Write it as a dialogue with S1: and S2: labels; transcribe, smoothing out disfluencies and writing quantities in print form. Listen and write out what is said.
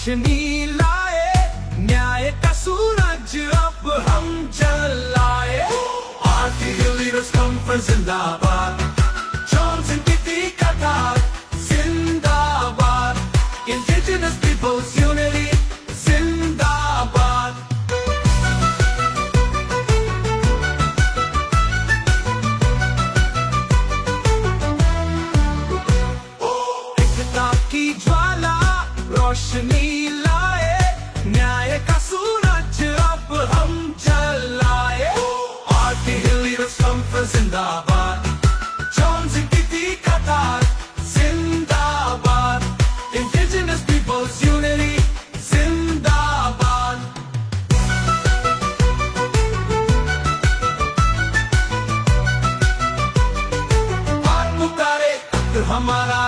S1: रोशनी लाए, न्याय का सूरज अब हम जलाए। आर्टिकल लीडर्स कॉन्फ्रेंस जिंदाबाद, जॉनसन की कतार जिंदाबाद, इंडिजिनस पीपल्स यूनिटी जिंदाबाद। एकता की ज्वाला रोशनी लाए, न्याय का सूरज अब हम जलाए। आर्टिकल लीडर्स कॉन्फ्रेंस जिंदाबाद, जॉनसन की कतार जिंदाबाद, इंडिजिनस पीपल्स यूनिटी जिंदाबाद। बात पुकारे हमारा